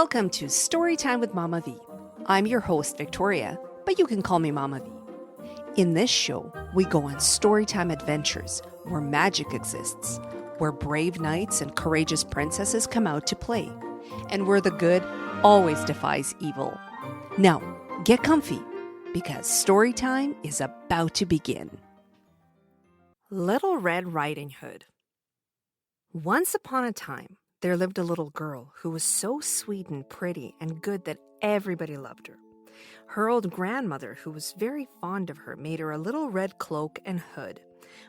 Welcome to Storytime with Mama V. I'm your host, Victoria, but you can call me Mama V. In this show, we go on storytime adventures where magic exists, where brave knights and courageous princesses come out to play, and where the good always defies evil. Now, get comfy, because storytime is about to begin. Little Red Riding Hood. Once upon a time, there lived a little girl who was so sweet and pretty and good that everybody loved her. Her old grandmother, who was very fond of her, made her a little red cloak and hood,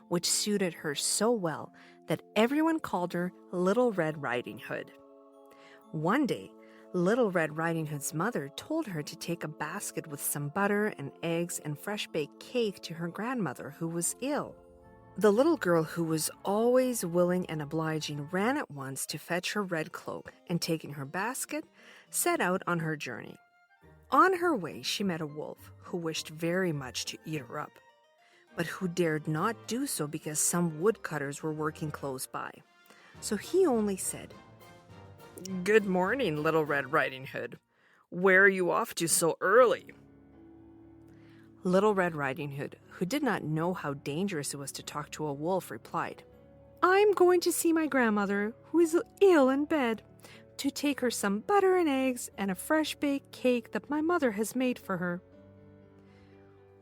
which suited her so well that everyone called her Little Red Riding Hood. One day, Little Red Riding Hood's mother told her to take a basket with some butter and eggs and fresh-baked cake to her grandmother, who was ill. The little girl, who was always willing and obliging, ran at once to fetch her red cloak and, taking her basket, set out on her journey. On her way, she met a wolf who wished very much to eat her up, but who dared not do so because some woodcutters were working close by. So he only said, "Good morning, Little Red Riding Hood. Where are you off to so early?" Little Red Riding Hood, who did not know how dangerous it was to talk to a wolf, replied, "I'm going to see my grandmother, who is ill in bed, to take her some butter and eggs and a fresh-baked cake that my mother has made for her."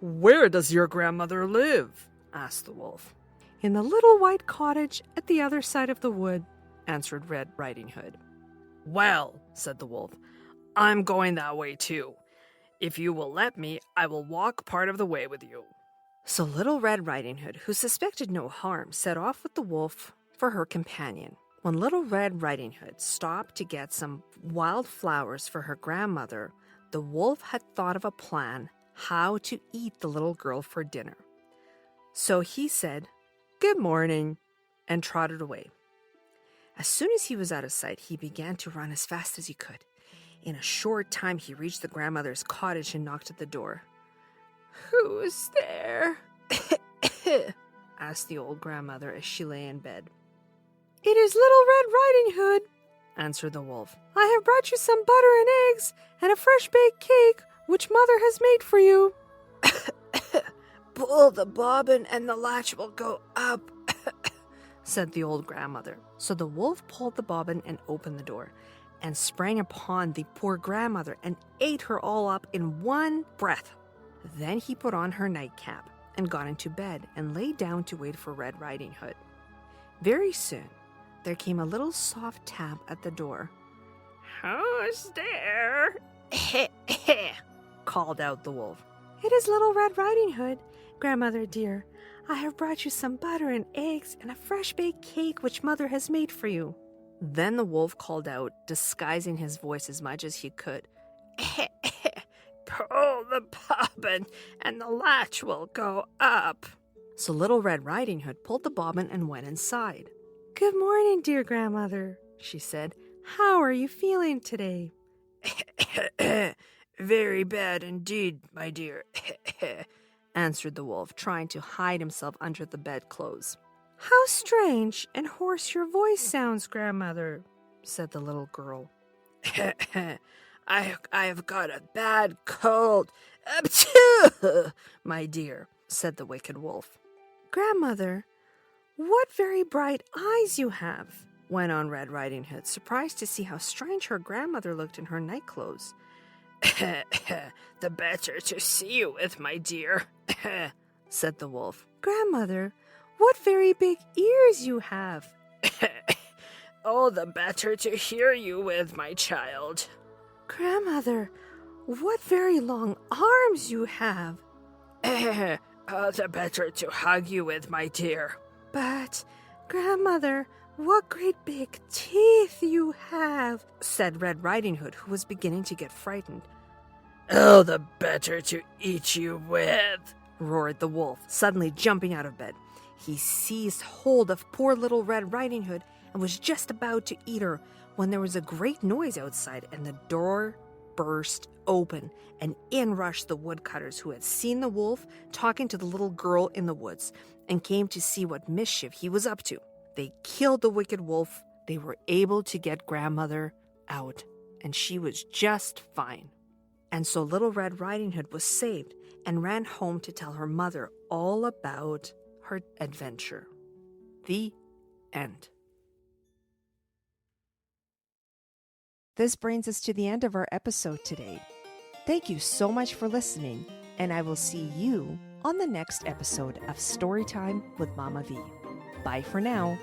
"Where does your grandmother live?" asked the wolf. "In the little white cottage at the other side of the wood," answered Red Riding Hood. "Well," said the wolf, "I'm going that way too. If you will let me, I will walk part of the way with you." So Little Red Riding Hood, who suspected no harm, set off with the wolf for her companion. When Little Red Riding Hood stopped to get some wild flowers for her grandmother, the wolf had thought of a plan how to eat the little girl for dinner. So he said, "Good morning," and trotted away. As soon as he was out of sight, he began to run as fast as he could. In a short time, he reached the grandmother's cottage and knocked at the door. "Who's there?" asked the old grandmother as she lay in bed. "It is Little Red Riding Hood," answered the wolf. "I have brought you some butter and eggs and a fresh-baked cake, which Mother has made for you." "Pull the bobbin and the latch will go up," said the old grandmother. So the wolf pulled the bobbin and opened the door, and sprang upon the poor grandmother and ate her all up in one breath. Then he put on her nightcap and got into bed and lay down to wait for Red Riding Hood. Very soon, there came a little soft tap at the door. "Who's there?" called out the wolf. "It is Little Red Riding Hood, Grandmother dear. I have brought you some butter and eggs and a fresh-baked cake which Mother has made for you." Then the wolf called out, disguising his voice as much as he could, "Pull the bobbin and the latch will go up." So Little Red Riding Hood pulled the bobbin and went inside. "Good morning, dear grandmother," she said. "How are you feeling today?" "Very bad indeed, my dear," answered the wolf, trying to hide himself under the bedclothes. "How strange and hoarse your voice sounds, grandmother," said the little girl. I have got a bad cold, my dear," said the wicked wolf. "Grandmother, what very bright eyes you have," went on Red Riding Hood, surprised to see how strange her grandmother looked in her nightclothes. "The better to see you with, my dear," said the wolf. "Grandmother, what very big ears you have." "Oh, the better to hear you with, my child." "Grandmother, what very long arms you have." "Oh, the better to hug you with, my dear." "But, Grandmother, what great big teeth you have," said Red Riding Hood, who was beginning to get frightened. "Oh, the better to eat you with," roared the wolf, suddenly jumping out of bed. He seized hold of poor Little Red Riding Hood and was just about to eat her when there was a great noise outside, and the door burst open, and in rushed the woodcutters, who had seen the wolf talking to the little girl in the woods and came to see what mischief he was up to. They killed the wicked wolf. They were able to get grandmother out, and she was just fine. And so Little Red Riding Hood was saved and ran home to tell her mother all about her adventure. The end. This brings us to the end of our episode today. Thank you so much for listening, and I will see you on the next episode of Storytime with Mama V. Bye for now.